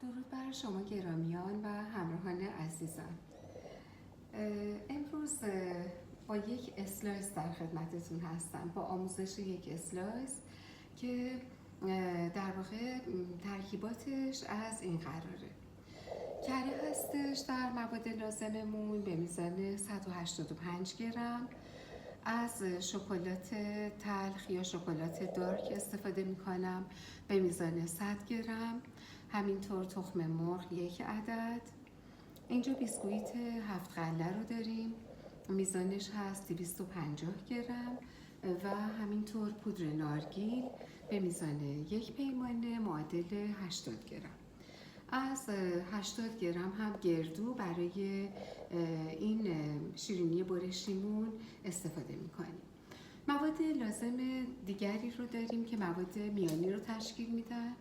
درود بر شما گرامیان و همراهان عزیزم. امروز با یک اسلایس در خدمتتون هستم، با آموزش یک اسلایس که در واقع ترکیباتش از این قراره. کره هستش در مواد لازممون به میزان 185 گرم. از شکلات تلخ یا شکلات دارک استفاده میکنم به میزان 100 گرم. همینطور تخم مرغ 1 عدد. اینجا بیسکویت 7 غله رو داریم، میزانش هست 250 گرم و همینطور پودر نارگیل به میزان 1 پیمانه معادل 80 گرم. از 80 گرم هم گردو برای این شیرینی برشیمون استفاده میکنیم. مواد لازم دیگری رو داریم که مواد میانی رو تشکیل میدن.